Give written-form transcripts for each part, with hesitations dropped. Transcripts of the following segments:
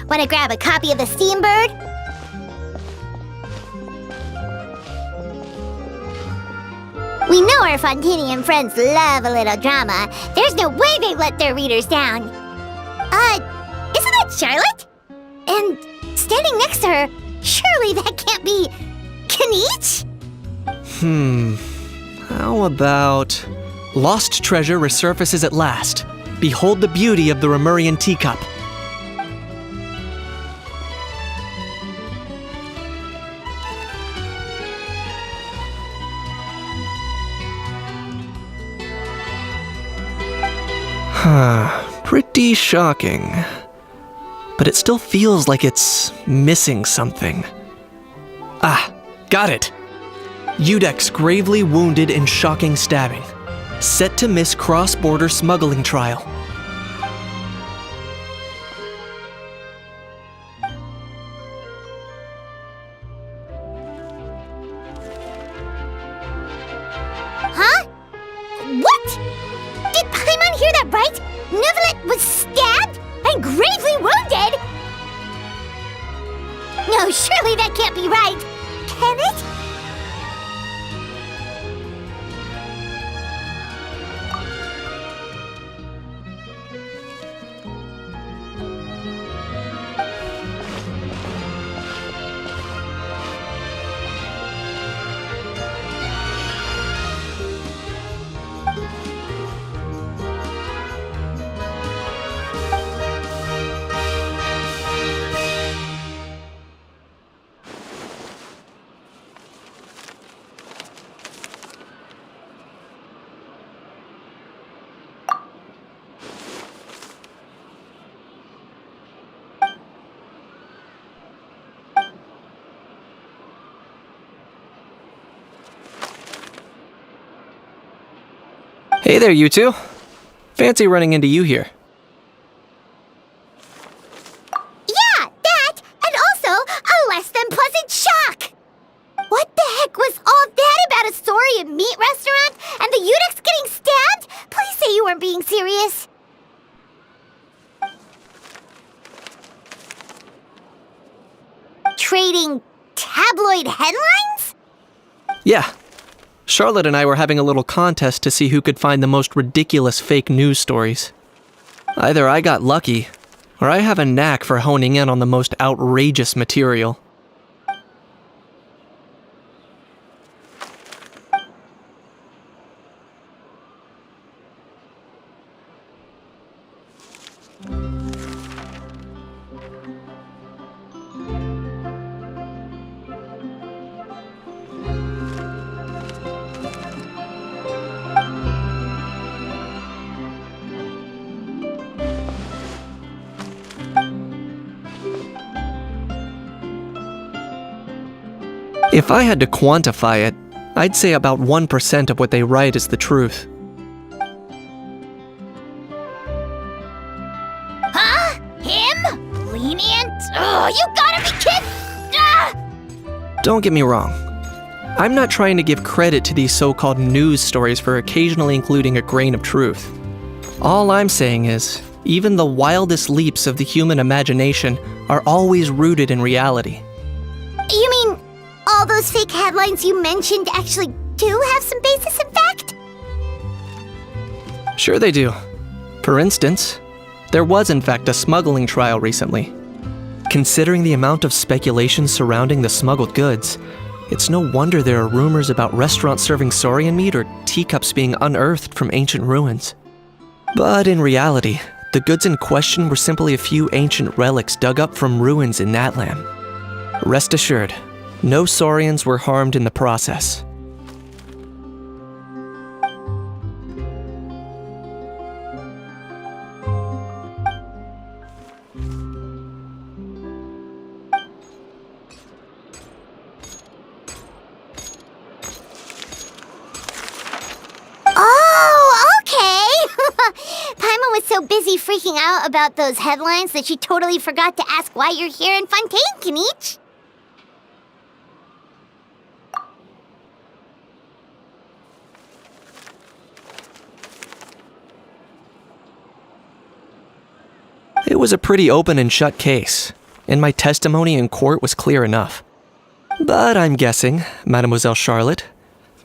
Want to grab a copy of the Steambird? We know our Fontanian friends love a little drama. There's no way they let their readers down. Isn't that Charlotte? And standing next to her, surely that can't be Kaniche? How about... Lost treasure resurfaces at last. Behold the beauty of the Remurian teacup. Pretty shocking. But it still feels like it's missing something. Ah, got it! Udex gravely wounded in shocking stabbing. Set to miss cross-border smuggling trial. Huh? What? Did Paimon hear that right? Neuvillette was stabbed and gravely wounded? No, surely that can't be right. Can it? Hey there, you two. Fancy running into you here. Yeah, that, and also a less than pleasant shock. What the heck was all that about a Saurian meat restaurant and the Udex getting stabbed? Please say you weren't being serious. Trading tabloid headlines? Yeah. Charlotte and I were having a little contest to see who could find the most ridiculous fake news stories. Either I got lucky, or I have a knack for honing in on the most outrageous material. If I had to quantify it, I'd say about 1% of what they write is the truth. Huh? Him? Lenient? Oh, you gotta be kidding! Ah! Don't get me wrong. I'm not trying to give credit to these so-called news stories for occasionally including a grain of truth. All I'm saying is, even the wildest leaps of the human imagination are always rooted in reality. You mean all those fake headlines you mentioned actually do have some basis in fact? Sure they do. For instance, there was in fact a smuggling trial recently. Considering the amount of speculation surrounding the smuggled goods, it's no wonder there are rumors about restaurants serving saurian meat or teacups being unearthed from ancient ruins. But in reality, the goods in question were simply a few ancient relics dug up from ruins in Natlan. Rest assured, no saurians were harmed in the process. so busy freaking out about those headlines that she totally forgot to ask why you're here in Fontaine, Kinich. It was a pretty open and shut case, and my testimony in court was clear enough. But I'm guessing, Mademoiselle Charlotte,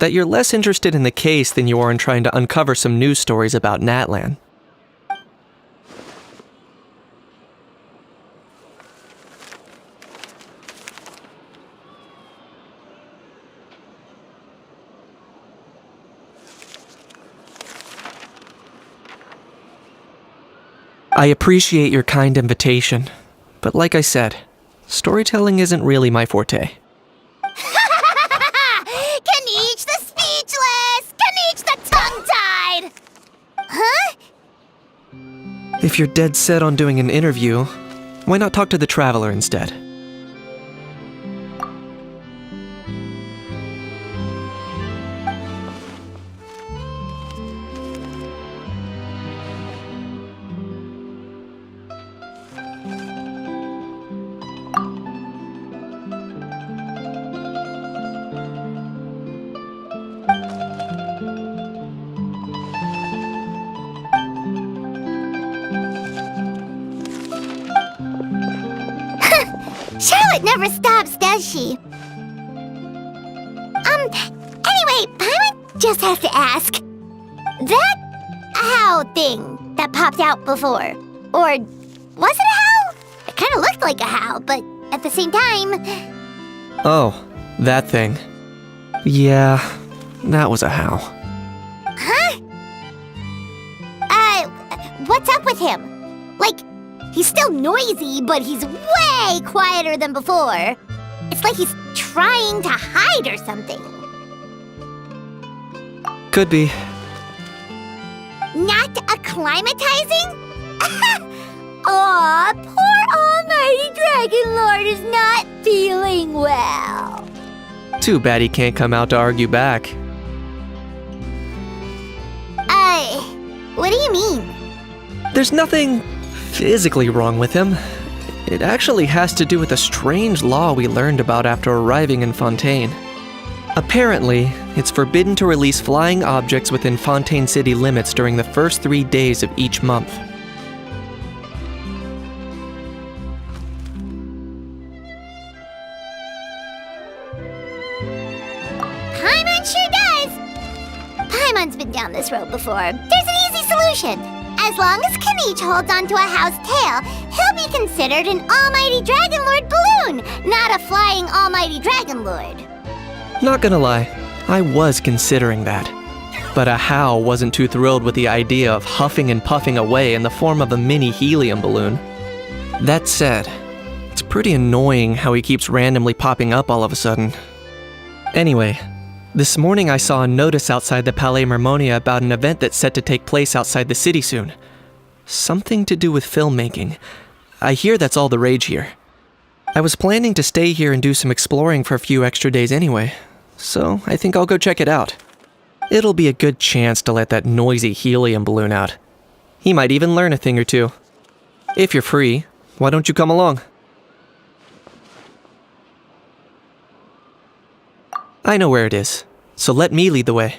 that you're less interested in the case than you are in trying to uncover some news stories about Natlan. I appreciate your kind invitation, but like I said, storytelling isn't really my forte. Kinich the speechless! Kinich the tongue-tied! Huh? If you're dead set on doing an interview, why not talk to the Traveler instead? Charlotte never stops, does she? Anyway, Paimon just has to ask. That owl thing that popped out before, or was it a howl? It kind of looked like a howl, but at the same time... Oh, that thing. Yeah, that was a howl. Huh? What's up with him? Like, he's still noisy, but he's way quieter than before. It's like he's trying to hide or something. Could be. Not acclimatizing? Aw, poor Almighty Dragon Lord is not feeling well. Too bad he can't come out to argue back. What do you mean? There's nothing physically wrong with him. It actually has to do with a strange law we learned about after arriving in Fontaine. Apparently, it's forbidden to release flying objects within Fontaine city limits during the first 3 days of each month. Paimon sure does! Paimon's been down this road before. There's an easy solution. As long as Kinich holds onto a how's tail, he'll be considered an Almighty Dragon Lord balloon, not a flying Almighty Dragon Lord. Not gonna lie, I was considering that. But a How wasn't too thrilled with the idea of huffing and puffing away in the form of a mini helium balloon. That said, it's pretty annoying how he keeps randomly popping up all of a sudden. Anyway, this morning I saw a notice outside the Palais Mermonia about an event that's set to take place outside the city soon. Something to do with filmmaking. I hear that's all the rage here. I was planning to stay here and do some exploring for a few extra days anyway, so I think I'll go check it out. It'll be a good chance to let that noisy helium balloon out. He might even learn a thing or two. If you're free, why don't you come along? I know where it is, so let me lead the way.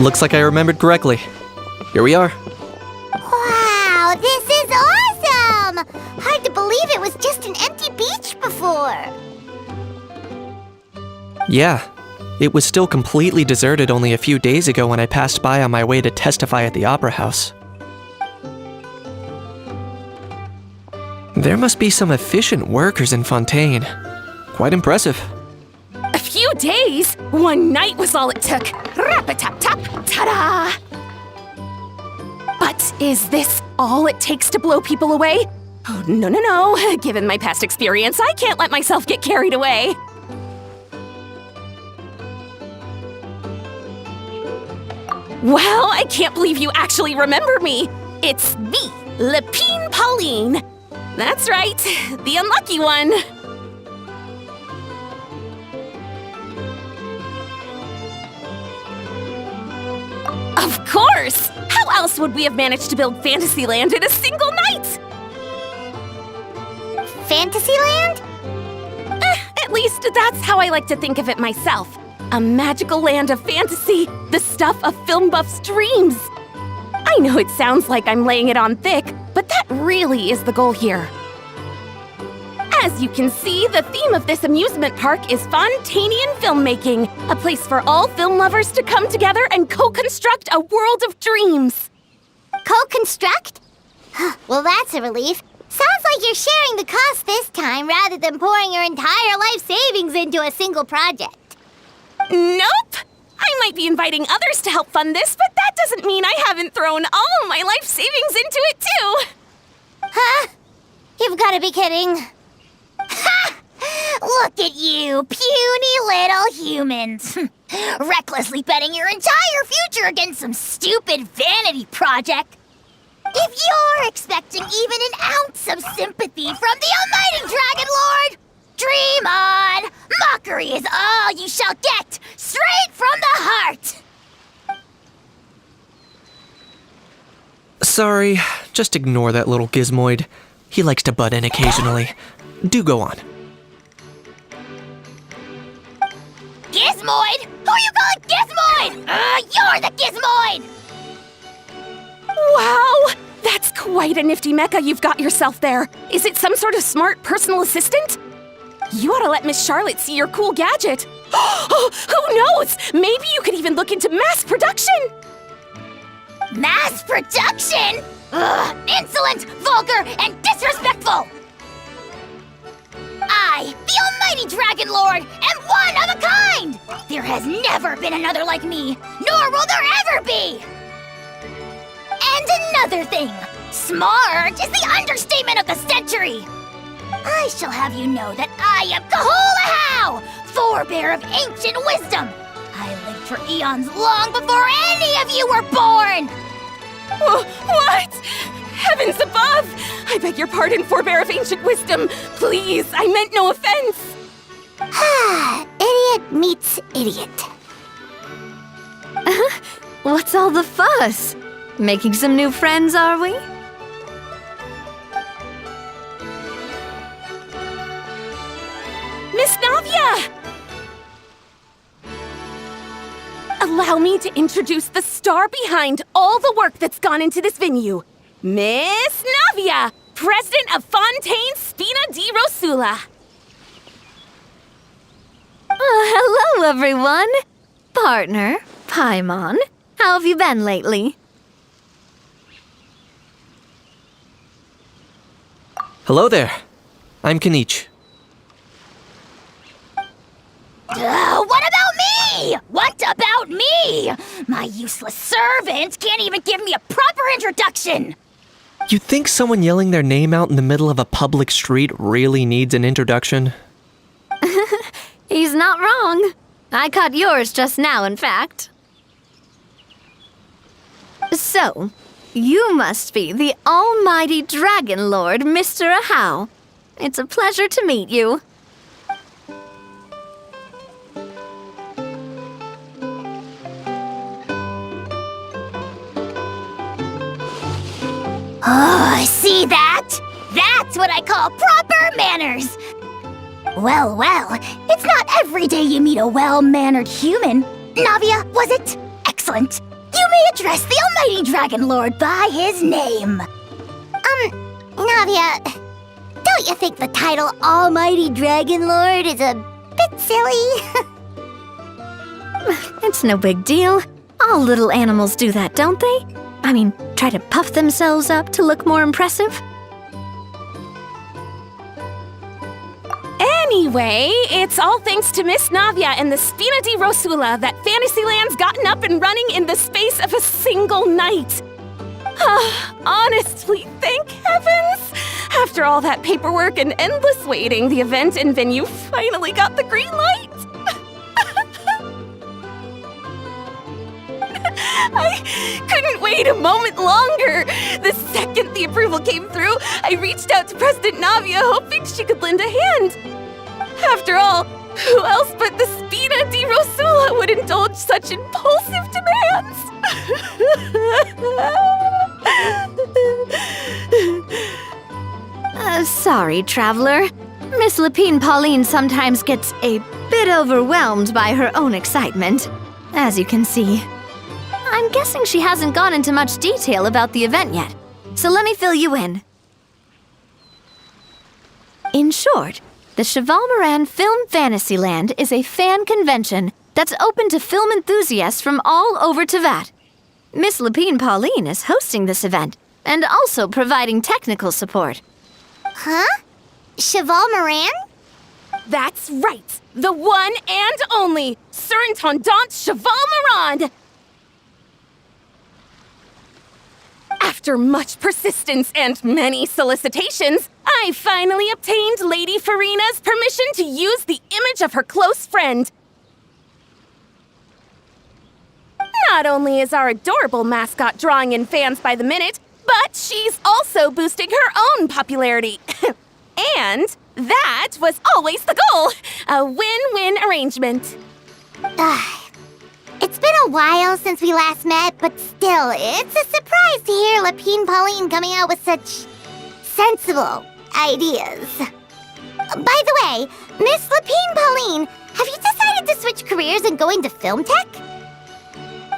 Looks like I remembered correctly. Here we are. Wow, this is awesome! Hard to believe it was just an empty beach before. Yeah, it was still completely deserted only a few days ago when I passed by on my way to testify at the Opera House. There must be some efficient workers in Fontaine. Quite impressive. A few days? One night was all it took. Rap-a-tap-tap, ta-da! But is this all it takes to blow people away? Oh, no. Given my past experience, I can't let myself get carried away. Wow, I can't believe you actually remember me. It's me, Lepine Pauline. That's right, the unlucky one. Of course! How else would we have managed to build Fantasyland in a single night? Fantasyland? At least that's how I like to think of it myself. A magical land of fantasy, the stuff of film buffs' dreams. I know it sounds like I'm laying it on thick, but that really is the goal here. As you can see, the theme of this amusement park is Fontainian filmmaking, a place for all film lovers to come together and co-construct a world of dreams. Co-construct? Well, that's a relief. Sounds like you're sharing the cost this time rather than pouring your entire life savings into a single project. Nope! I might be inviting others to help fund this, but that doesn't mean I haven't thrown all my life savings into it too! Huh? You've got to be kidding. Ha! Look at you, puny little humans. Recklessly betting your entire future against some stupid vanity project. If you're expecting even an ounce of sympathy from the almighty Dragon Lord, dream on! Mockery is all you shall get, straight from the heart! Sorry, just ignore that little gizmoid. He likes to butt in occasionally. Do go on. Gizmoid? Who you calling Gizmoid? You're the Gizmoid! Wow! That's quite a nifty mecha you've got yourself there. Is it some sort of smart personal assistant? You ought to let Miss Charlotte see your cool gadget. Who knows? Maybe you could even look into mass production. Mass production? Ugh, insolent, vulgar, and disrespectful! I, the almighty Dragon Lord, am one of a kind! There has never been another like me, nor will there ever be! And another thing, smart is the understatement of the century! I shall have you know that I am Kahulahau, forebear of ancient wisdom! I lived for eons long before any of you were born! What? Heavens above! I beg your pardon, forebear of ancient wisdom. Please, I meant no offense. Idiot meets idiot. What's all the fuss? Making some new friends, are we? Miss Navia! Allow me to introduce the star behind all the work that's gone into this venue. Miss Navia, president of Fontaine Spina di Rosula. Hello, everyone. Partner, Paimon, how have you been lately? Hello there. I'm Kenichi. What about me? What about me? My useless servant can't even give me a proper introduction. You think someone yelling their name out in the middle of a public street really needs an introduction? He's not wrong. I caught yours just now, in fact. So, you must be the almighty Dragon Lord, Mr. Ahau. It's a pleasure to meet you. Oh, see that? That's what I call proper manners. Well, it's not every day you meet a well-mannered human. Navia, was it? Excellent. You may address the Almighty Dragon Lord by his name. Navia, don't you think the title Almighty Dragon Lord is a bit silly? It's no big deal. All little animals do that, don't they? I mean, try to puff themselves up to look more impressive. Anyway, it's all thanks to Miss Navia and the Spina di Rosula that Fantasyland's gotten up and running in the space of a single night. Honestly, thank heavens! After all that paperwork and endless waiting, the event and venue finally got the green light. I couldn't wait a moment longer. The second the approval came through, I reached out to President Navia, hoping she could lend a hand. After all, who else but the Spina di Rosula would indulge such impulsive demands? Sorry, traveler. Miss Lapine Pauline sometimes gets a bit overwhelmed by her own excitement, as you can see. I'm guessing she hasn't gone into much detail about the event yet, so let me fill you in. In short, the Cheval Moran Film Fantasyland is a fan convention that's open to film enthusiasts from all over Teyvat. Miss Lapine Pauline is hosting this event and also providing technical support. Huh? Cheval Moran? That's right! The one and only Surintendant Cheval Moran! After much persistence and many solicitations, I finally obtained Lady Farina's permission to use the image of her close friend. Not only is our adorable mascot drawing in fans by the minute, but she's also boosting her own popularity. And that was always the goal! A win-win arrangement. It's been a while since we last met, but still, it's a surprise to hear Lapine Pauline coming out with such sensible ideas. By the way, Miss Lapine Pauline, have you decided to switch careers and go into film tech?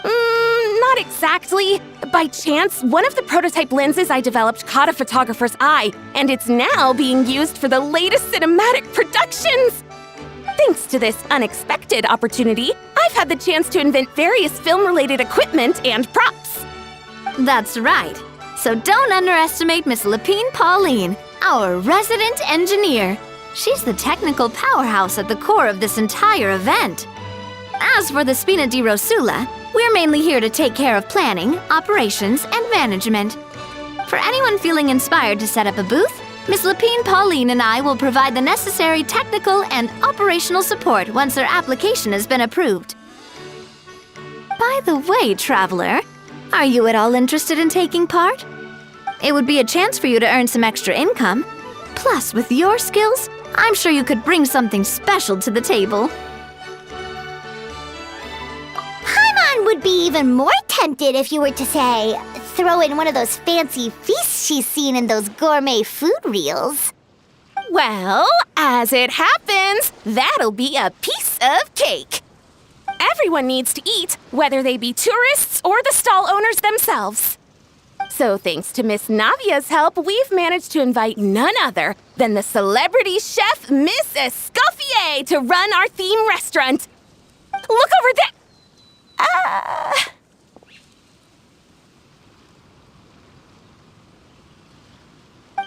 Not exactly. By chance, one of the prototype lenses I developed caught a photographer's eye, and it's now being used for the latest cinematic productions. Thanks to this unexpected opportunity, I've had the chance to invent various film-related equipment and props. That's right. So don't underestimate Miss Lapine Pauline, our resident engineer. She's the technical powerhouse at the core of this entire event. As for the Spina di Rosula, we're mainly here to take care of planning, operations, and management. For anyone feeling inspired to set up a booth, Miss Lapine Pauline and I will provide the necessary technical and operational support once their application has been approved. By the way, traveler, are you at all interested in taking part? It would be a chance for you to earn some extra income. Plus, with your skills, I'm sure you could bring something special to the table. Paimon would be even more tempted if you were to, say, throw in one of those fancy feasts she's seen in those gourmet food reels. Well, as it happens, that'll be a piece of cake. Everyone needs to eat, whether they be tourists or the stall owners themselves. So thanks to Miss Navia's help, we've managed to invite none other than the celebrity chef Miss Escoffier to run our theme restaurant. Look over there!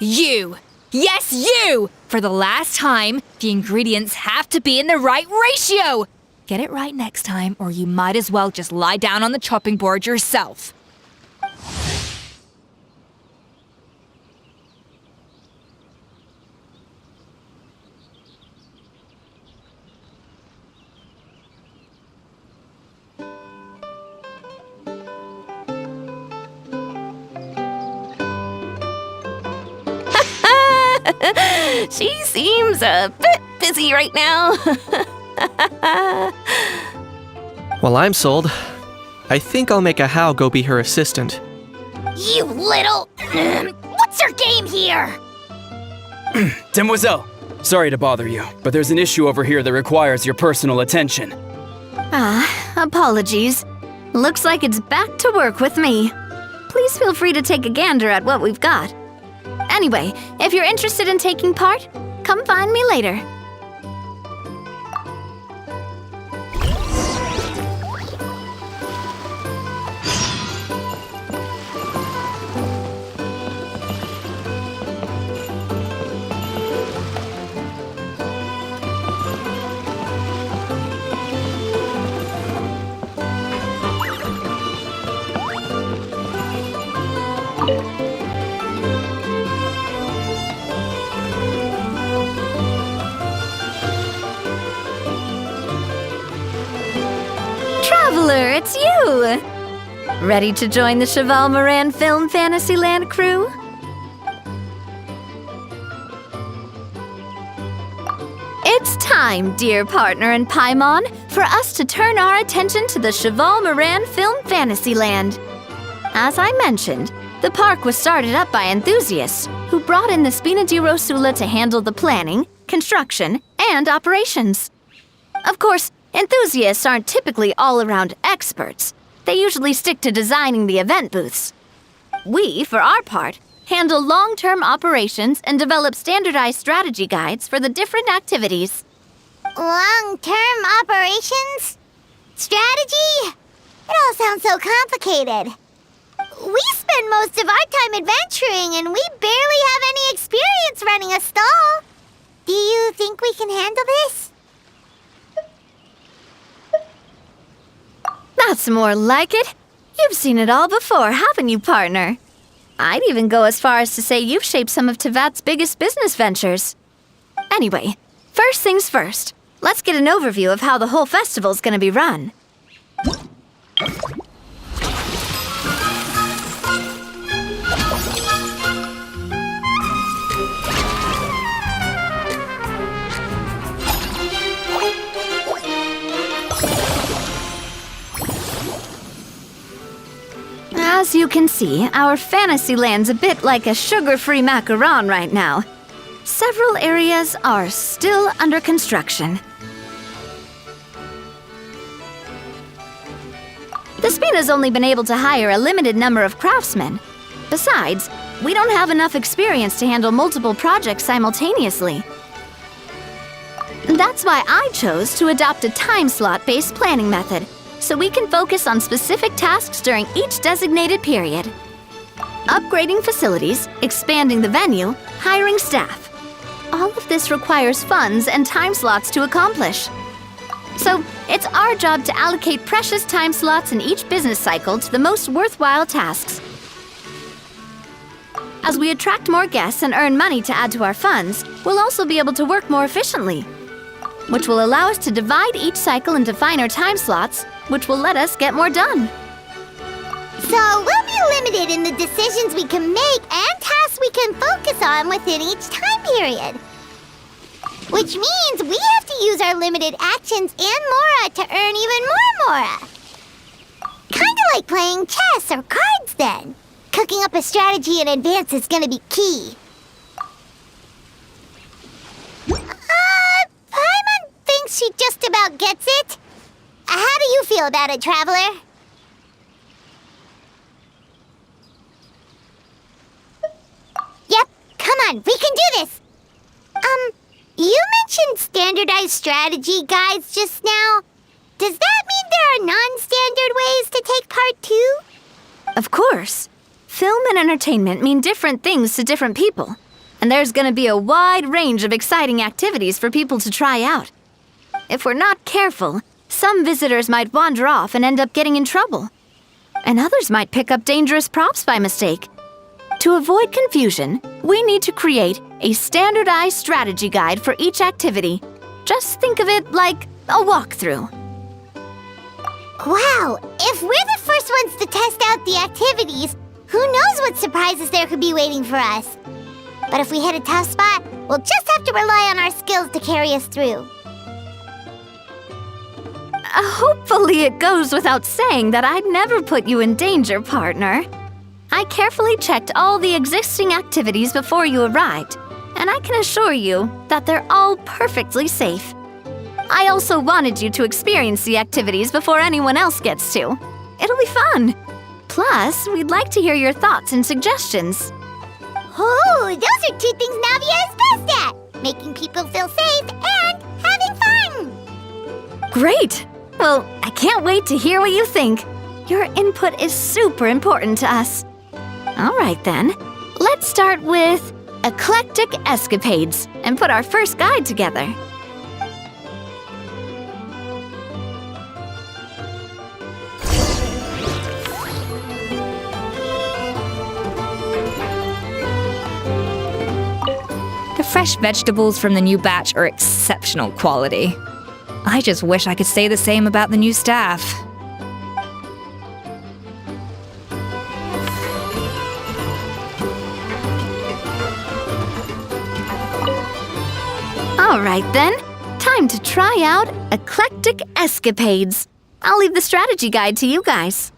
You! Yes, you! For the last time, the ingredients have to be in the right ratio! Get it right next time, or you might as well just lie down on the chopping board yourself. She seems a bit busy right now. Well, I'm sold. I think I'll make a How go be her assistant. You little... What's your game here? Demoiselle, sorry to bother you, but there's an issue over here that requires your personal attention. Apologies. Looks like it's back to work with me. Please feel free to take a gander at what we've got. Anyway, if you're interested in taking part, come find me later. Traveler, it's you! Ready to join the Cheval Moran Film Fantasyland crew? It's time, dear partner and Paimon, for us to turn our attention to the Cheval Moran Film Fantasyland. As I mentioned, the park was started up by enthusiasts who brought in the Spina di Rosula to handle the planning, construction, and operations. Of course, enthusiasts aren't typically all-around experts. They usually stick to designing the event booths. We, for our part, handle long-term operations and develop standardized strategy guides for the different activities. Long-term operations? Strategy? It all sounds so complicated. We spend most of our time adventuring, and we barely have any experience running a stall. Do you think we can handle this? That's more like it. You've seen it all before, haven't you, partner? I'd even go as far as to say you've shaped some of Tevat's biggest business ventures. Anyway, first things first. Let's get an overview of how the whole festival's gonna be run. As you can see, our Fantasyland's a bit like a sugar-free macaron right now. Several areas are still under construction. The Spina's only been able to hire a limited number of craftsmen. Besides, we don't have enough experience to handle multiple projects simultaneously. That's why I chose to adopt a time slot-based planning method, so we can focus on specific tasks during each designated period. Upgrading facilities, expanding the venue, hiring staff. All of this requires funds and time slots to accomplish. So, it's our job to allocate precious time slots in each business cycle to the most worthwhile tasks. As we attract more guests and earn money to add to our funds, we'll also be able to work more efficiently, which will allow us to divide each cycle into finer time slots, which will let us get more done. So we'll be limited in the decisions we can make and tasks we can focus on within each time period. Which means we have to use our limited actions and Mora to earn even more Mora. Kinda like playing chess or cards then. Cooking up a strategy in advance is gonna be key. Paimon thinks she just about gets it. How do you feel about it, Traveler? Yep, come on, we can do this! You mentioned standardized strategy guides just now. Does that mean there are non-standard ways to take part too? Of course. Film and entertainment mean different things to different people, and there's gonna be a wide range of exciting activities for people to try out. If we're not careful, some visitors might wander off and end up getting in trouble, and others might pick up dangerous props by mistake. To avoid confusion, we need to create a standardized strategy guide for each activity. Just think of it like a walkthrough. Wow, if we're the first ones to test out the activities, who knows what surprises there could be waiting for us? But if we hit a tough spot, we'll just have to rely on our skills to carry us through. Hopefully it goes without saying that I'd never put you in danger, partner. I carefully checked all the existing activities before you arrived, and I can assure you that they're all perfectly safe. I also wanted you to experience the activities before anyone else gets to. It be fun. Plus, we'd like to hear your thoughts and suggestions. Oh, those are two things Navia is best at! Making people feel safe and having fun! Great! Well, I can't wait to hear what you think. Your input is super important to us. All right then, let's start with Eclectic Escapades and put our first guide together. The fresh vegetables from the new batch are exceptional quality. I just wish I could say the same about the new staff. All right then, time to try out Eclectic Escapades. I'll leave the strategy guide to you guys.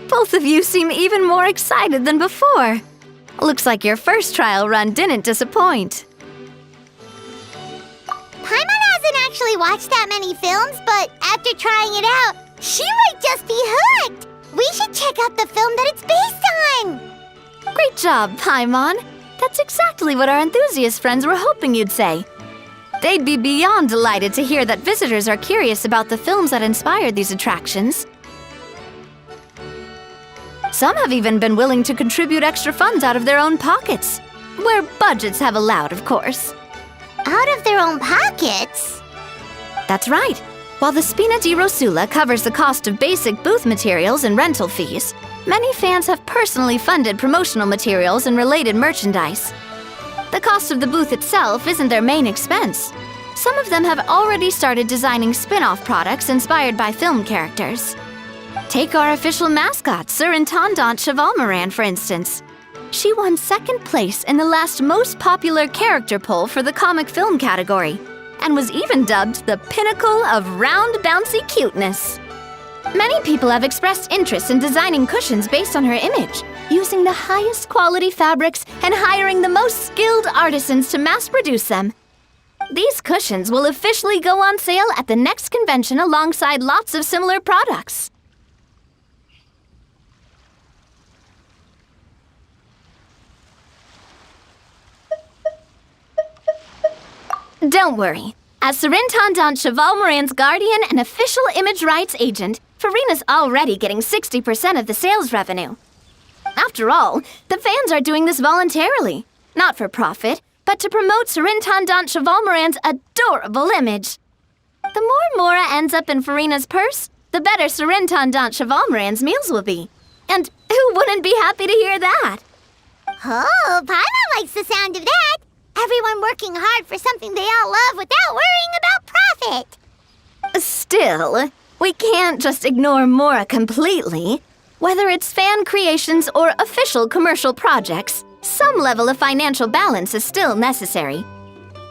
Both of you seem even more excited than before. Looks like your first trial run didn't disappoint. Paimon hasn't actually watched that many films, but after trying it out, she might just be hooked! We should check out the film that it's based on! Great job, Paimon. That's exactly what our enthusiast friends were hoping you'd say. They'd be beyond delighted to hear that visitors are curious about the films that inspired these attractions. Some have even been willing to contribute extra funds out of their own pockets. Where budgets have allowed, of course. Out of their own pockets? That's right. While the Spina di Rosula covers the cost of basic booth materials and rental fees, many fans have personally funded promotional materials and related merchandise. The cost of the booth itself isn't their main expense. Some of them have already started designing spin-off products inspired by film characters. Take our official mascot, Surintendant Chevalmoran, for instance. She won second place in the last most popular character poll for the comic film category, and was even dubbed the pinnacle of round bouncy cuteness. Many people have expressed interest in designing cushions based on her image, using the highest quality fabrics and hiring the most skilled artisans to mass produce them. These cushions will officially go on sale at the next convention alongside lots of similar products. Don't worry. As Surintendant Cheval Moran's guardian and official image rights agent, Farina's already getting 60% of the sales revenue. After all, the fans are doing this voluntarily, not for profit, but to promote Surintendant Cheval Moran's adorable image. The more Mora ends up in Farina's purse, the better Surintendant Cheval Moran's meals will be. And who wouldn't be happy to hear that? Oh, Paimon likes the sound of that. Everyone working hard for something they all love without worrying about profit. Still, we can't just ignore Mora completely. Whether it's fan creations or official commercial projects, some level of financial balance is still necessary.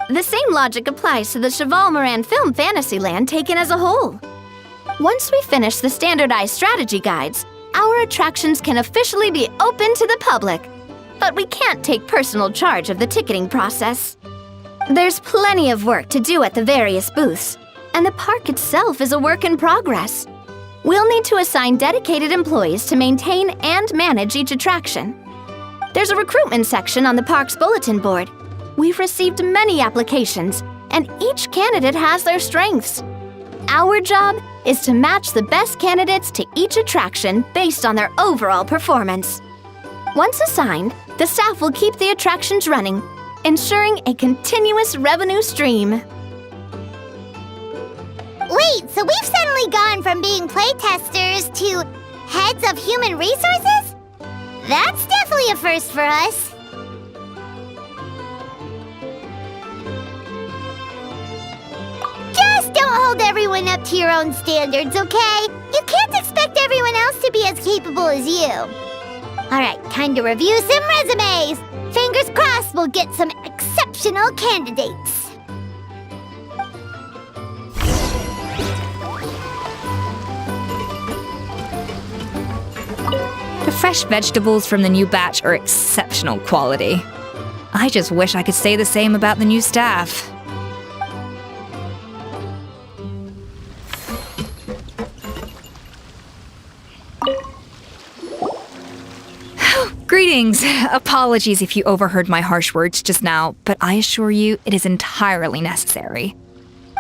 The same logic applies to the Cheval Moran Film Fantasyland taken as a whole. Once we finish the standardized strategy guides, our attractions can officially be open to the public. But we can't take personal charge of the ticketing process. There's plenty of work to do at the various booths, and the park itself is a work in progress. We'll need to assign dedicated employees to maintain and manage each attraction. There's a recruitment section on the park's bulletin board. We've received many applications, and each candidate has their strengths. Our job is to match the best candidates to each attraction based on their overall performance. Once assigned, the staff will keep the attractions running, ensuring a continuous revenue stream. Wait, so we've suddenly gone from being playtesters to heads of human resources? That's definitely a first for us. Just don't hold everyone up to your own standards, okay? You can't expect everyone else to be as capable as you. Alright, time to review some resumes. Fingers crossed we'll get some exceptional candidates. The fresh vegetables from the new batch are exceptional quality. I just wish I could say the same about the new staff. Greetings. Apologies if you overheard my harsh words just now, but I assure you it is entirely necessary.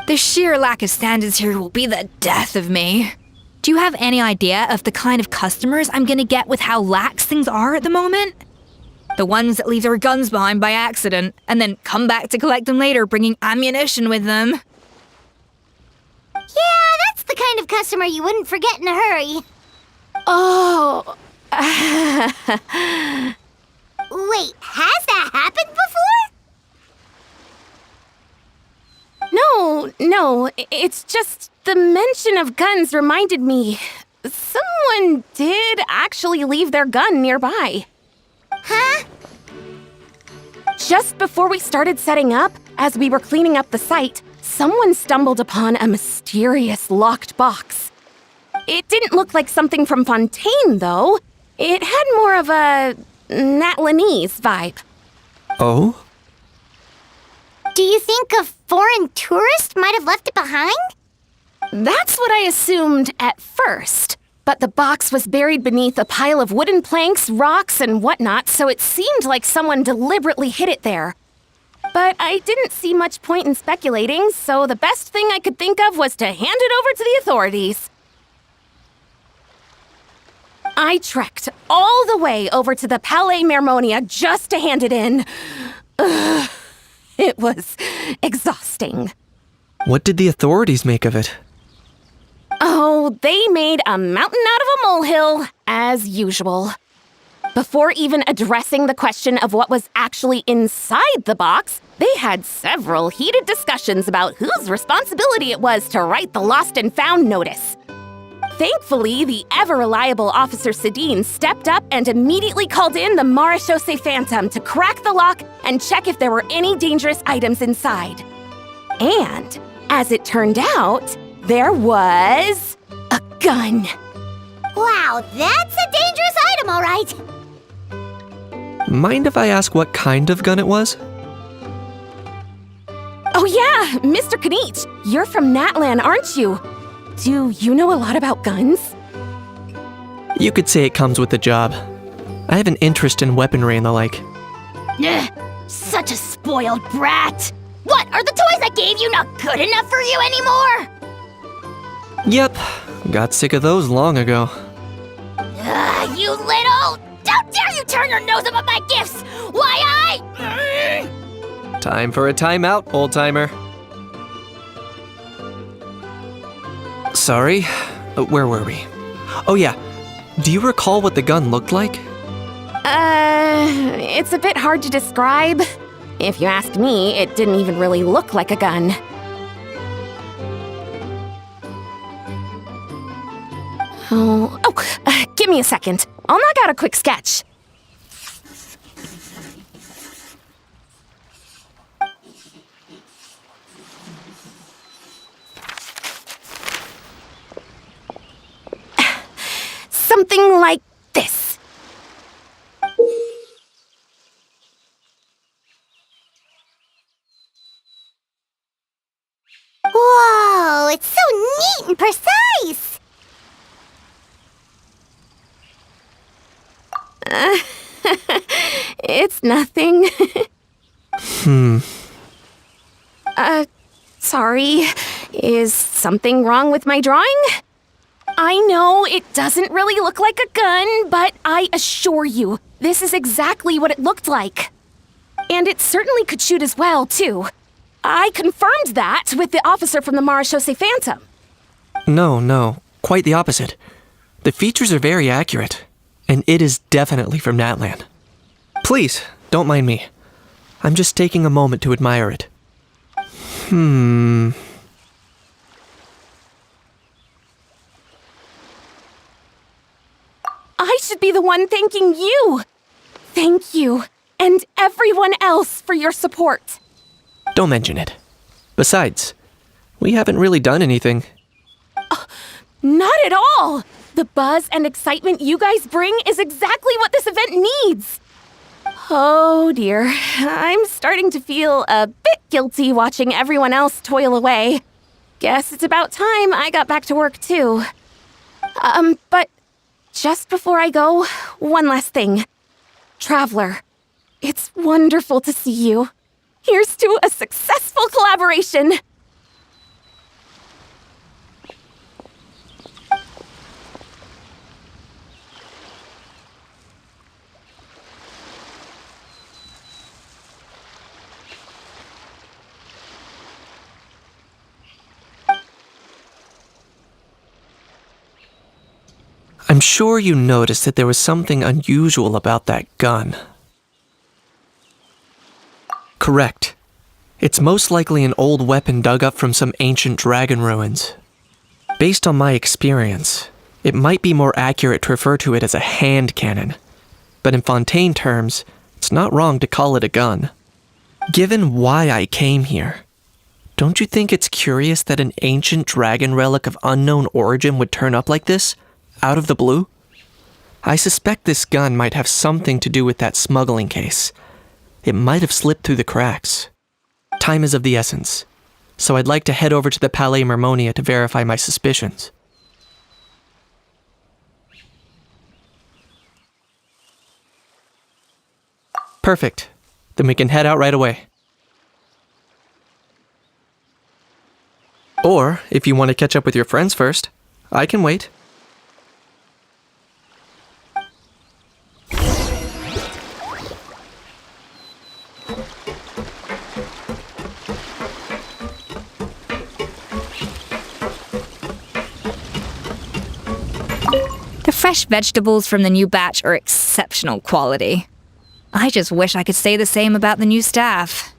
The sheer lack of standards here will be the death of me. Do you have any idea of the kind of customers I'm gonna get with how lax things are at the moment? The ones that leave their guns behind by accident and then come back to collect them later bringing ammunition with them. Yeah, that's the kind of customer you wouldn't forget in a hurry. Oh. Wait, has that happened before? No, it's just the mention of guns reminded me. Someone did actually leave their gun nearby. Huh? Just before we started setting up, as we were cleaning up the site, someone stumbled upon a mysterious locked box. It didn't look like something from Fontaine, though. It had more of a Natlanese vibe. Oh? Do you think a foreign tourist might have left it behind? That's what I assumed at first. But the box was buried beneath a pile of wooden planks, rocks, and whatnot, so it seemed like someone deliberately hid it there. But I didn't see much point in speculating, so the best thing I could think of was to hand it over to the authorities. I trekked all the way over to the Palais Mermonia just to hand it in. Ugh, it was exhausting. What did the authorities make of it? Oh, they made a mountain out of a molehill, as usual. Before even addressing the question of what was actually inside the box, they had several heated discussions about whose responsibility it was to write the lost and found notice. Thankfully, the ever-reliable Officer Sedine stepped up and immediately called in the Marechaussee Phantom to crack the lock and check if there were any dangerous items inside. And, as it turned out, there was a gun. Wow, that's a dangerous item, all right. Mind if I ask what kind of gun it was? Oh yeah, Mr. Kanich, you're from Natlan, aren't you? Do you know a lot about guns? You could say it comes with the job. I have an interest in weaponry and the like. Ugh, such a spoiled brat. What, are the toys I gave you not good enough for you anymore? Yep, got sick of those long ago. You little... How dare you turn your nose up at my gifts! Why Time for a timeout, old-timer. Sorry, where were we? Oh yeah, do you recall what the gun looked like? It's a bit hard to describe. If you ask me, it didn't even really look like a gun. Give me a second. I'll knock out a quick sketch. Something like this. Whoa, it's so neat and precise! It's nothing. Sorry. Is something wrong with my drawing? I know it doesn't really look like a gun, but I assure you, this is exactly what it looked like. And it certainly could shoot as well, too. I confirmed that with the officer from the Marechaussee Phantom. No, quite the opposite. The features are very accurate, and it is definitely from Natlan. Please, don't mind me. I'm just taking a moment to admire it. I should be the one thanking you. Thank you, and everyone else for your support. Don't mention it. Besides, we haven't really done anything. Not at all! The buzz and excitement you guys bring is exactly what this event needs. Oh dear, I'm starting to feel a bit guilty watching everyone else toil away. Guess it's about time I got back to work too. But just before I go, one last thing. Traveler, it's wonderful to see you. Here's to a successful collaboration! I'm sure you noticed that there was something unusual about that gun. Correct. It's most likely an old weapon dug up from some ancient dragon ruins. Based on my experience, it might be more accurate to refer to it as a hand cannon. But in Fontaine terms, it's not wrong to call it a gun. Given why I came here, don't you think it's curious that an ancient dragon relic of unknown origin would turn up like this, out of the blue? I suspect this gun might have something to do with that smuggling case. It might have slipped through the cracks. Time is of the essence, so I'd like to head over to the Palais Mermonia to verify my suspicions. Perfect. Then we can head out right away. Or, if you want to catch up with your friends first, I can wait. The fresh vegetables from the new batch are exceptional quality. I just wish I could say the same about the new staff.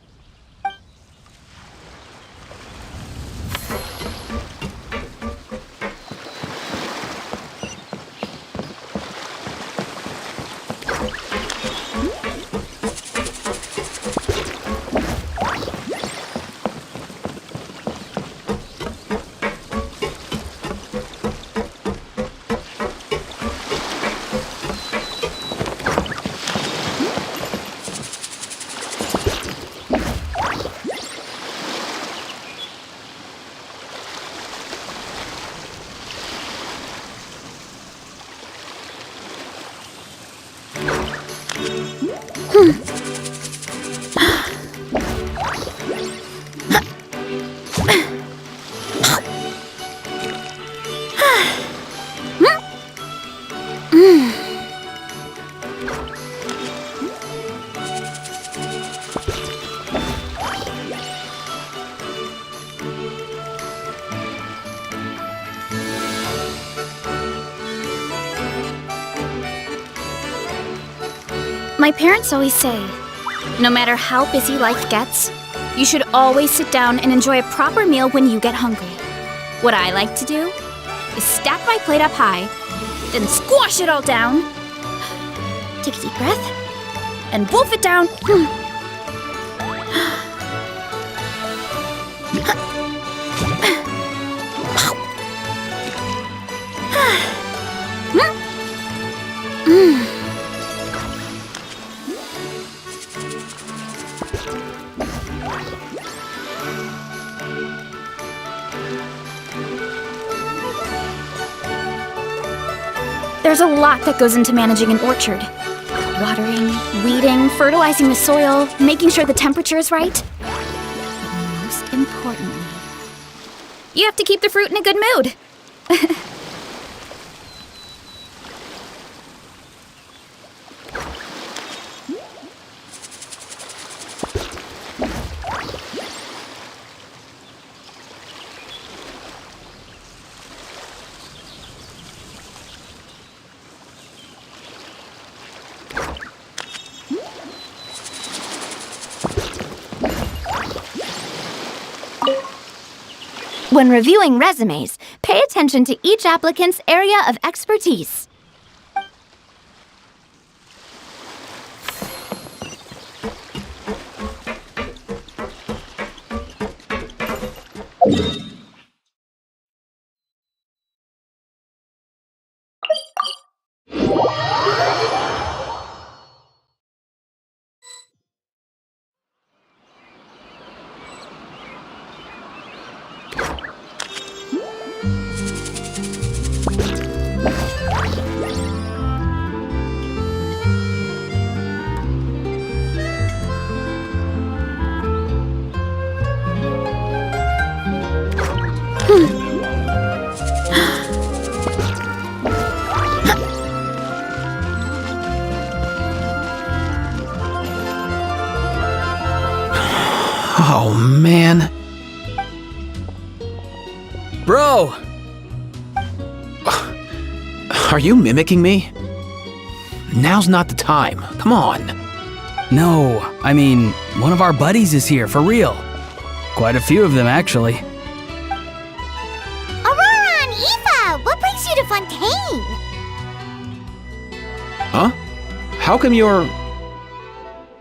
My parents always say, no matter how busy life gets, you should always sit down and enjoy a proper meal when you get hungry. What I like to do is stack my plate up high, then squash it all down, take a deep breath, and wolf it down. There's a lot that goes into managing an orchard. Watering, weeding, fertilizing the soil, making sure the temperature is right. But most importantly, you have to keep the fruit in a good mood. When reviewing resumes, pay attention to each applicant's area of expertise. Oh, man. Bro! Are you mimicking me? Now's not the time. Come on. No, I mean, one of our buddies is here, for real. Quite a few of them, actually. Aurora and Eva, what brings you to Fontaine? Huh? How come you're...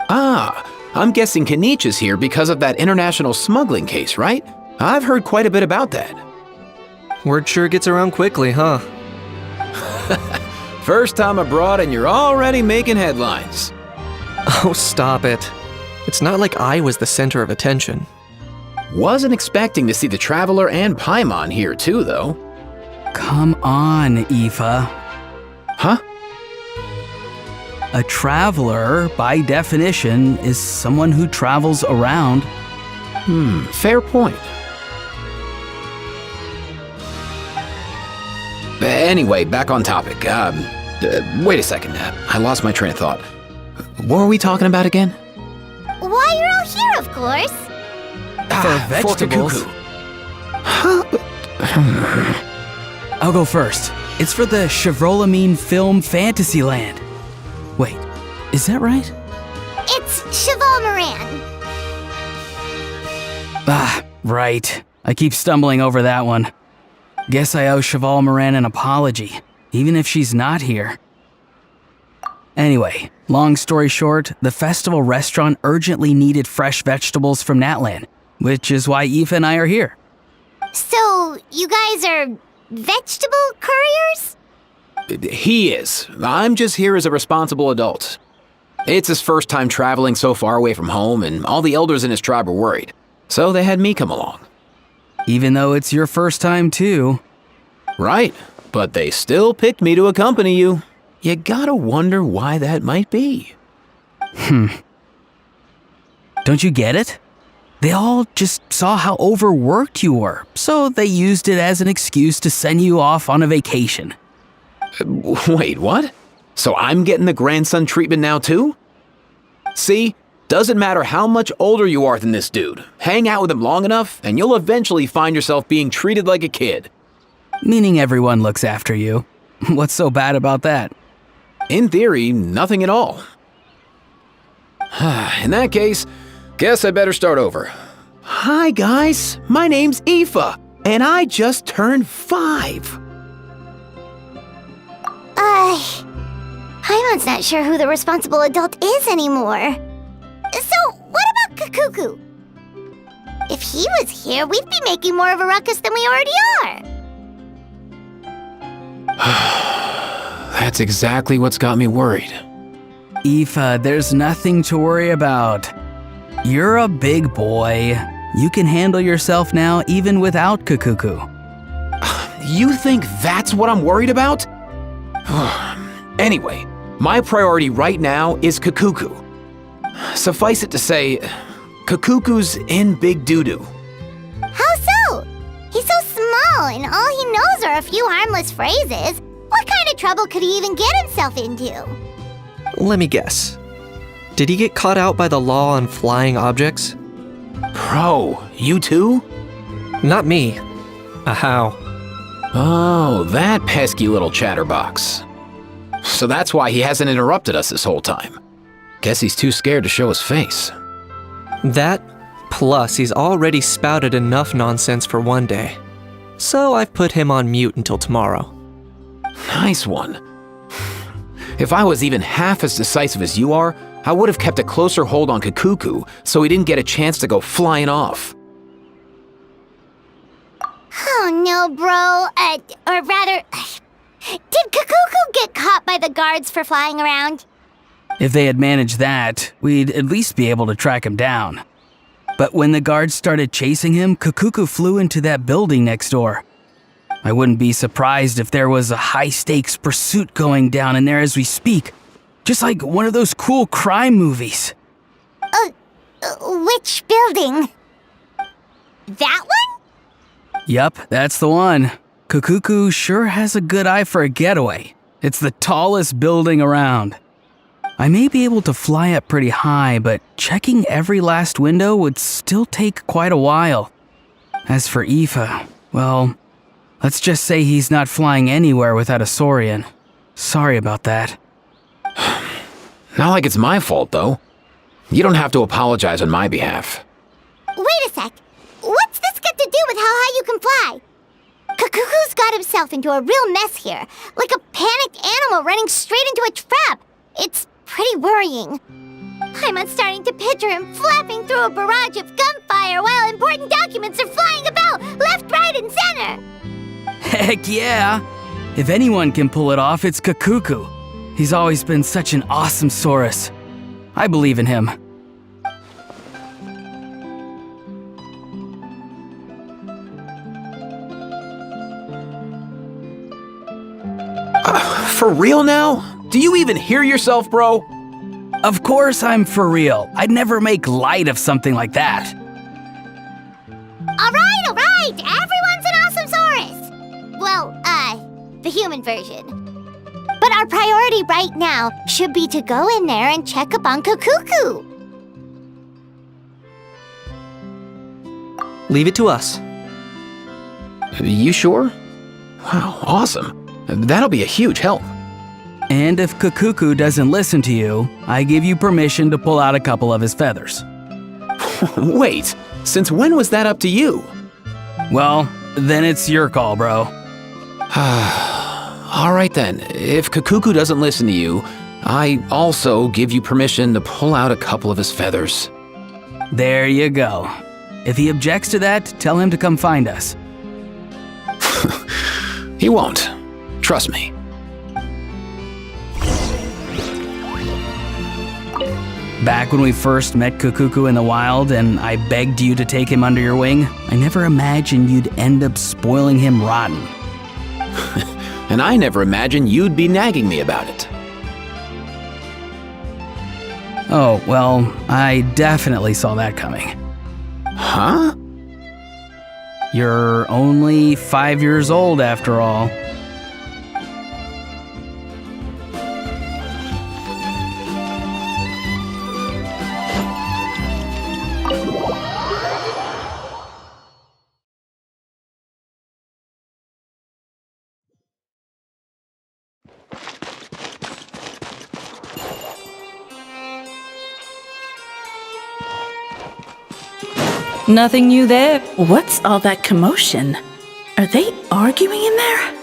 Ah, I'm guessing Kanich is here because of that international smuggling case, right? I've heard quite a bit about that. Word sure gets around quickly, huh? First time abroad and you're already making headlines. Oh, stop it. It's not like I was the center of attention. Wasn't expecting to see the Traveler and Paimon here too, though. Come on, Eva. Huh? A traveler, by definition, is someone who travels around. Fair point. Anyway, back on topic. Wait a second. I lost my train of thought. What were we talking about again? Why, you're all here, of course. For vegetables. I'll go first. It's for the Chevrolamine Film Fantasyland. Wait, is that right? It's Cheval Moran. Ah, right. I keep stumbling over that one. Guess I owe Cheval Moran an apology, even if she's not here. Anyway, long story short, the festival restaurant urgently needed fresh vegetables from Natlan, which is why Eva and I are here. So, you guys are vegetable couriers? He is. I'm just here as a responsible adult. It's his first time traveling so far away from home, and all the elders in his tribe were worried. So they had me come along. Even though it's your first time too. Right, but they still picked me to accompany you. You gotta wonder why that might be. Don't you get it? They all just saw how overworked you were, so they used it as an excuse to send you off on a vacation. Wait, what? So I'm getting the grandson treatment now too? See, doesn't matter how much older you are than this dude. Hang out with him long enough, and you'll eventually find yourself being treated like a kid. Meaning everyone looks after you. What's so bad about that? In theory, nothing at all. In that case, guess I better start over. Hi guys, my name's Aoife, and I just turned 5. Paimon's not sure who the responsible adult is anymore. So, what about Kakuku? If he was here, we'd be making more of a ruckus than we already are. That's exactly what's got me worried. Aoife, there's nothing to worry about. You're a big boy. You can handle yourself now even without Kakuku. You think that's what I'm worried about? Anyway, my priority right now is Kakuku. Suffice it to say, Kakuku's in big doo-doo. How so? He's so small, and all he knows are a few harmless phrases. What kind of trouble could he even get himself into? Let me guess. Did he get caught out by the law on flying objects? Bro, you too? Not me. How? Oh, that pesky little chatterbox. So that's why he hasn't interrupted us this whole time. Guess he's too scared to show his face. That, plus he's already spouted enough nonsense for one day. So I've put him on mute until tomorrow. Nice one. If I was even half as decisive as you are, I would have kept a closer hold on Kakuku so he didn't get a chance to go flying off. Oh no, bro. Or rather, did Kakuku get caught by the guards for flying around? If they had managed that, we'd at least be able to track him down. But when the guards started chasing him, Kakuku flew into that building next door. I wouldn't be surprised if there was a high-stakes pursuit going down in there as we speak. Just like one of those cool crime movies. Which building? That one? Yup, that's the one. Kakuku sure has a good eye for a getaway. It's the tallest building around. I may be able to fly up pretty high, but checking every last window would still take quite a while. As for Aoife, well, let's just say he's not flying anywhere without a Saurian. Sorry about that. Not like it's my fault, though. You don't have to apologize on my behalf. Wait a sec. What's this got to do with how high you can fly? Kakuku's got himself into a real mess here, like a panicked animal running straight into a trap. It's pretty worrying. I'm starting to picture him flapping through a barrage of gunfire while important documents are flying about left, right, and center. Heck yeah! If anyone can pull it off, it's Kakuku. He's always been such an awesome Saurus. I believe in him. For real now? Do you even hear yourself, bro? Of course I'm for real. I'd never make light of something like that. All right, everyone's an awesome Saurus. Well, the human version. But our priority right now should be to go in there and check up on Kakuku. Leave it to us. You sure? Wow, awesome. That'll be a huge help. And if Kakuku doesn't listen to you, I give you permission to pull out a couple of his feathers. Wait, since when was that up to you? Well, then it's your call, bro. All right then, if Kakuku doesn't listen to you, I also give you permission to pull out a couple of his feathers. There you go. If he objects to that, tell him to come find us. He won't. Trust me. Back when we first met Kakuku in the wild and I begged you to take him under your wing, I never imagined you'd end up spoiling him rotten. And I never imagined you'd be nagging me about it. Oh, well, I definitely saw that coming. Huh? You're only 5 years old after all. Nothing new there. What's all that commotion? Are they arguing in there?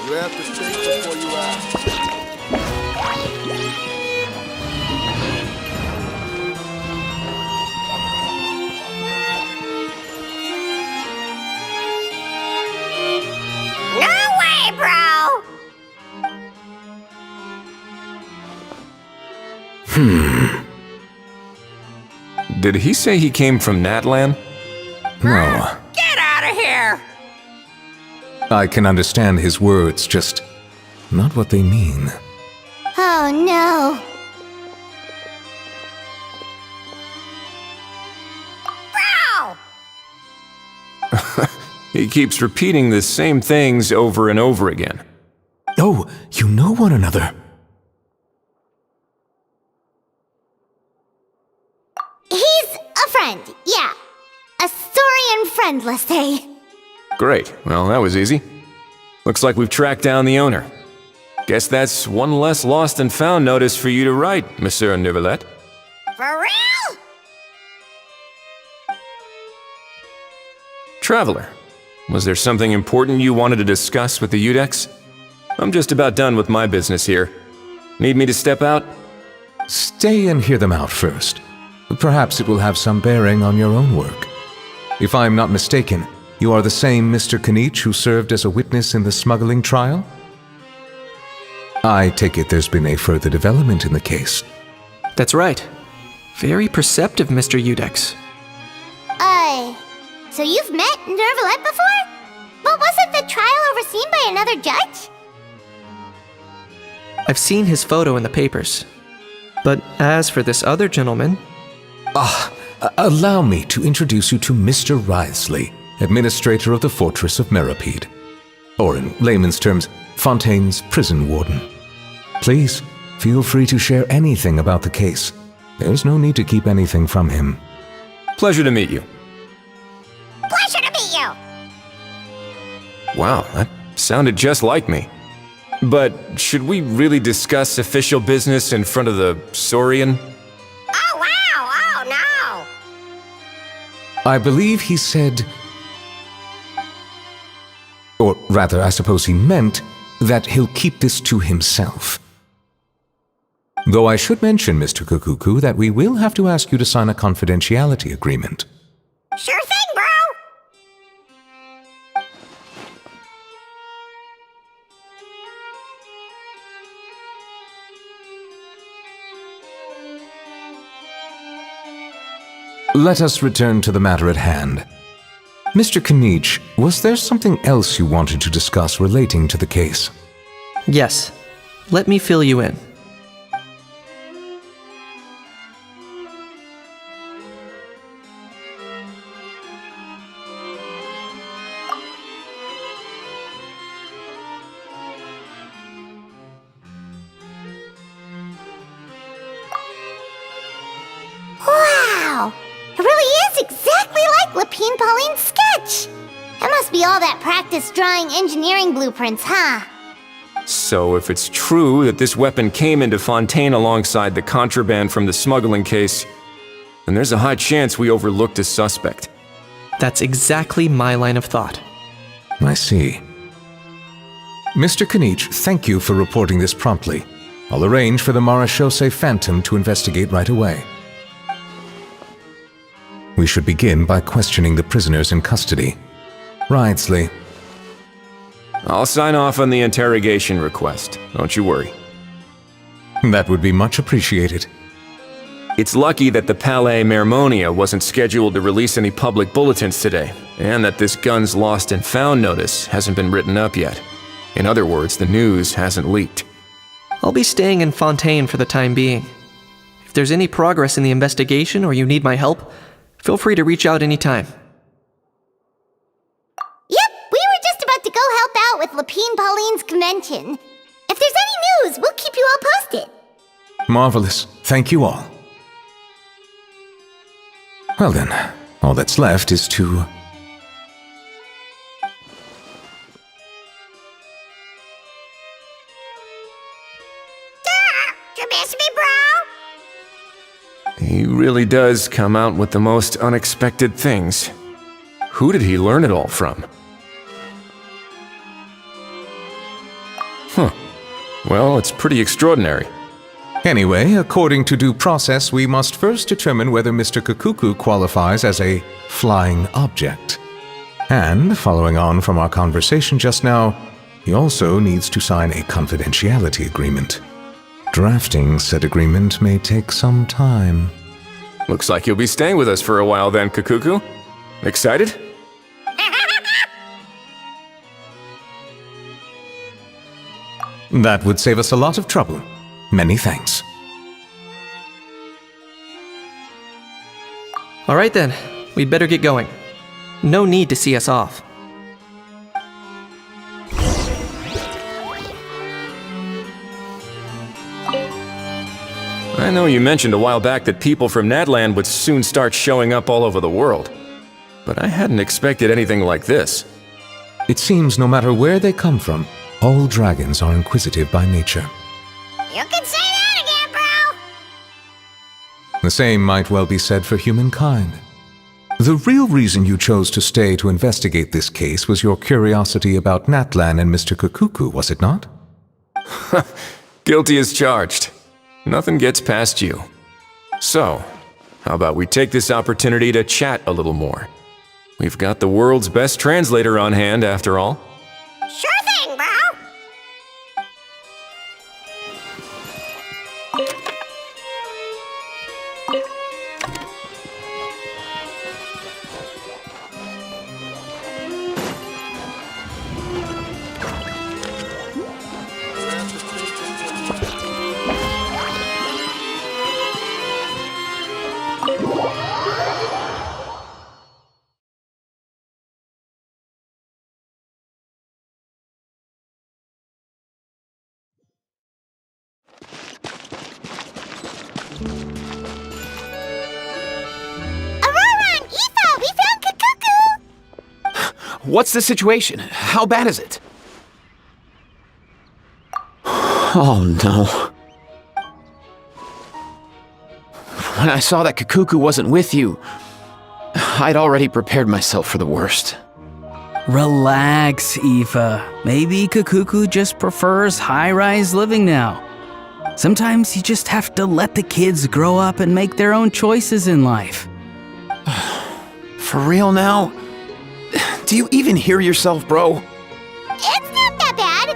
You have to think before you act. No way, bro! Did he say he came from Natlan? No. Get out of here! I can understand his words, just not what they mean. Oh no. Bro! He keeps repeating the same things over and over again. Oh, you know one another. He's a friend, yeah. A Saurian friend, let's say. Great. Well, that was easy. Looks like we've tracked down the owner. Guess that's one less lost and found notice for you to write, Monsieur Neuvillette. For real? Traveler, was there something important you wanted to discuss with the Udex? I'm just about done with my business here. Need me to step out? Stay and hear them out first. Perhaps it will have some bearing on your own work. If I'm not mistaken, you are the same Mr. Kanich who served as a witness in the smuggling trial? I take it there's been a further development in the case. That's right. Very perceptive, Mr. Udex. So you've met Neuvillette before? But wasn't the trial overseen by another judge? I've seen his photo in the papers. But as for this other gentleman... Allow me to introduce you to Mr. Wriothesley, administrator of the Fortress of Meripede. Or in layman's terms, Fontaine's prison warden. Please, feel free to share anything about the case. There's no need to keep anything from him. Pleasure to meet you. Pleasure to meet you! Wow, that sounded just like me. But should we really discuss official business in front of the Saurian? Oh, wow! Oh, no! I believe he said... Or rather, I suppose he meant that he'll keep this to himself. Though I should mention, Mr. Kukuku, that we will have to ask you to sign a confidentiality agreement. Sure thing, bro! Let us return to the matter at hand. Mr. Kanich, was there something else you wanted to discuss relating to the case? Yes. Let me fill you in. Wow! It really is exactly like Lapine Pauline's sketch! It must be all that practice drawing engineering blueprints, huh? So if it's true that this weapon came into Fontaine alongside the contraband from the smuggling case, then there's a high chance we overlooked a suspect. That's exactly my line of thought. I see. Mr. Kanich, thank you for reporting this promptly. I'll arrange for the Marechaussee Phantom to investigate right away. We should begin by questioning the prisoners in custody. Wriothesley. I'll sign off on the interrogation request. Don't you worry. That would be much appreciated. It's lucky that the Palais Mermonia wasn't scheduled to release any public bulletins today, and that this Guns Lost and Found notice hasn't been written up yet. In other words, the news hasn't leaked. I'll be staying in Fontaine for the time being. If there's any progress in the investigation or you need my help, feel free to reach out anytime. Yep, we were just about to go help out with Lapine Pauline's convention. If there's any news, we'll keep you all posted. Marvelous. Thank you all. Well then, all that's left is to... You miss me, bro? He really does come out with the most unexpected things. Who did he learn it all from? Huh. Well, it's pretty extraordinary. Anyway, according to due process, we must first determine whether Mr. Kakuku qualifies as a flying object. And, following on from our conversation just now, he also needs to sign a confidentiality agreement. Drafting said agreement may take some time. Looks like you'll be staying with us for a while then, Kakuku. Excited? That would save us a lot of trouble. Many thanks. All right then, we'd better get going. No need to see us off. I know you mentioned a while back that people from Nadland would soon start showing up all over the world. But I hadn't expected anything like this. It seems no matter where they come from, all dragons are inquisitive by nature. You can say that again, bro! The same might well be said for humankind. The real reason you chose to stay to investigate this case was your curiosity about Natlan and Mr. Kakuku, was it not? Guilty as charged. Nothing gets past you. So, how about we take this opportunity to chat a little more? We've got the world's best translator on hand, after all. Sure thing, bro! What's the situation? How bad is it? Oh no. When I saw that Kakuku wasn't with you, I'd already prepared myself for the worst. Relax, Aoife. Maybe Kakuku just prefers high-rise living now. Sometimes you just have to let the kids grow up and make their own choices in life. For real now? Do you even hear yourself, bro? It's not that bad.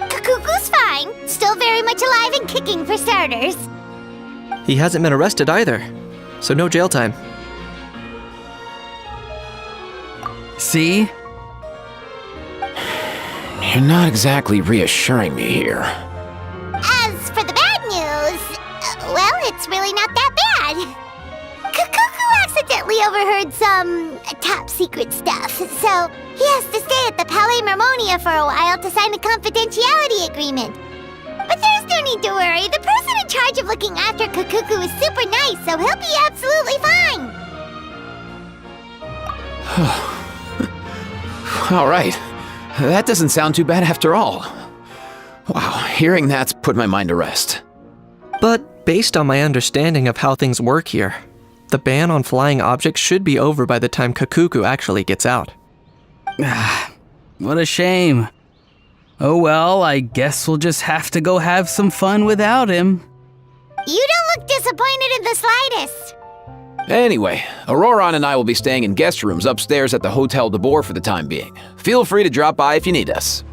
Kakuku's fine. Still very much alive and kicking for starters. He hasn't been arrested either, so no jail time. See? You're not exactly reassuring me here. As for the bad news, well, it's really not that bad. Kakuku accidentally overheard some top-secret stuff, so he has to stay at the Palais Mermonia for a while to sign a confidentiality agreement. But there's no need to worry. The person in charge of looking after Kakuku is super nice, so he'll be absolutely fine. All right. That doesn't sound too bad after all. Wow, hearing that's put my mind to rest. But based on my understanding of how things work here, the ban on flying objects should be over by the time Kakuku actually gets out. What a shame. Oh well, I guess we'll just have to go have some fun without him. You don't look disappointed in the slightest. Anyway, Auroron and I will be staying in guest rooms upstairs at the Hotel de Boer for the time being. Feel free to drop by if you need us.